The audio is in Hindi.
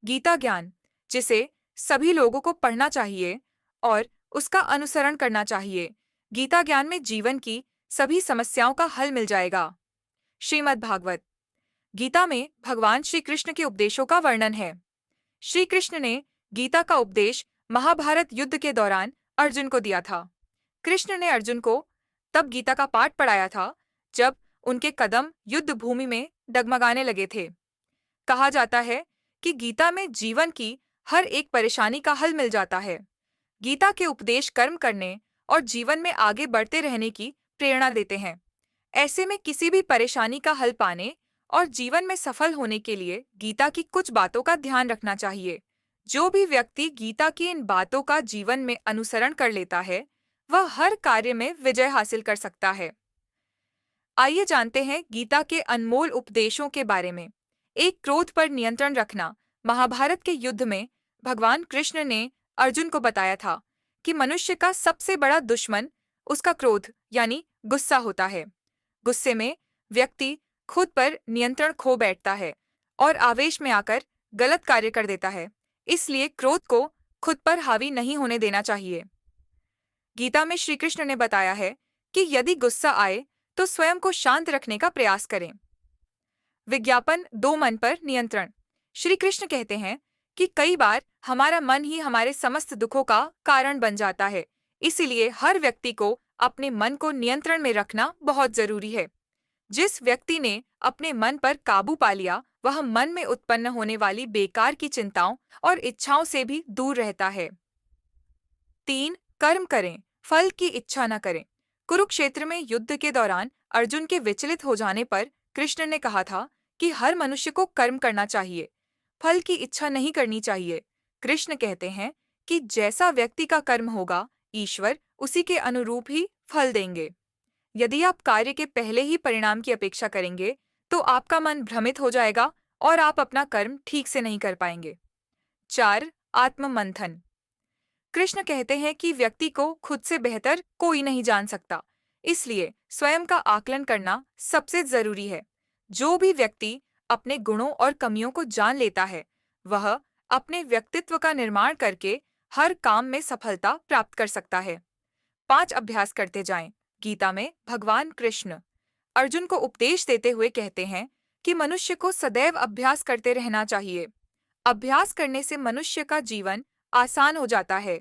गीता ज्ञान, जिसे सभी लोगों को पढ़ना चाहिए और उसका अनुसरण करना चाहिए। गीता ज्ञान में जीवन की सभी समस्याओं का हल मिल जाएगा। श्रीमद् भागवत गीता में भगवान श्री कृष्ण के उपदेशों का वर्णन है। श्री कृष्ण ने गीता का उपदेश महाभारत युद्ध के दौरान अर्जुन को दिया था। कृष्ण ने अर्जुन को तब गीता का पाठ पढ़ाया था जब उनके कदम युद्ध भूमि में डगमगाने लगे थे। कहा जाता है कि गीता में जीवन की हर एक परेशानी का हल मिल जाता है। गीता के उपदेश कर्म करने और जीवन में आगे बढ़ते रहने की प्रेरणा देते हैं। ऐसे में किसी भी परेशानी का हल पाने और जीवन में सफल होने के लिए गीता की कुछ बातों का ध्यान रखना चाहिए। जो भी व्यक्ति गीता की इन बातों का जीवन में अनुसरण कर लेता है, वह हर कार्य में विजय हासिल कर सकता है। आइए जानते हैं गीता के अनमोल उपदेशों के बारे में। एक, क्रोध पर नियंत्रण रखना। महाभारत के युद्ध में भगवान कृष्ण ने अर्जुन को बताया था कि मनुष्य का सबसे बड़ा दुश्मन उसका क्रोध यानी गुस्सा होता है। गुस्से में व्यक्ति खुद पर नियंत्रण खो बैठता है और आवेश में आकर गलत कार्य कर देता है। इसलिए क्रोध को खुद पर हावी नहीं होने देना चाहिए। गीता में श्री कृष्ण ने बताया है कि यदि गुस्सा आए तो स्वयं को शांत रखने का प्रयास करें। विज्ञापन दो, मन पर नियंत्रण। श्री कृष्ण कहते हैं कि कई बार हमारा मन ही हमारे समस्त दुखों का कारण बन जाता है। इसीलिए हर व्यक्ति को अपने मन को नियंत्रण में रखना बहुत जरूरी है। जिस व्यक्ति ने अपने मन पर काबू पा लिया, वह मन में उत्पन्न होने वाली बेकार की चिंताओं और इच्छाओं से भी दूर रहता है। 3, कर्म करें, फल की इच्छा न करें। कुरुक्षेत्र में युद्ध के दौरान अर्जुन के विचलित हो जाने पर कृष्ण ने कहा था कि हर मनुष्य को कर्म करना चाहिए, फल की इच्छा नहीं करनी चाहिए। कृष्ण कहते हैं कि जैसा व्यक्ति का कर्म होगा, ईश्वर उसी के अनुरूप ही फल देंगे। यदि आप कार्य के पहले ही परिणाम की अपेक्षा करेंगे, तो आपका मन भ्रमित हो जाएगा और आप अपना कर्म ठीक से नहीं कर पाएंगे। 4, आत्म मंथन। कृष्ण कहते हैं कि व्यक्ति को खुद से बेहतर कोई नहीं जान सकता, इसलिए स्वयं का आकलन करना सबसे जरूरी है। जो भी व्यक्ति अपने गुणों और कमियों को जान लेता है, वह अपने व्यक्तित्व का निर्माण करके हर काम में सफलता प्राप्त कर सकता है। 5, अभ्यास करते जाएं। गीता में भगवान कृष्ण अर्जुन को उपदेश देते हुए कहते हैं कि मनुष्य को सदैव अभ्यास करते रहना चाहिए। अभ्यास करने से मनुष्य का जीवन आसान हो जाता है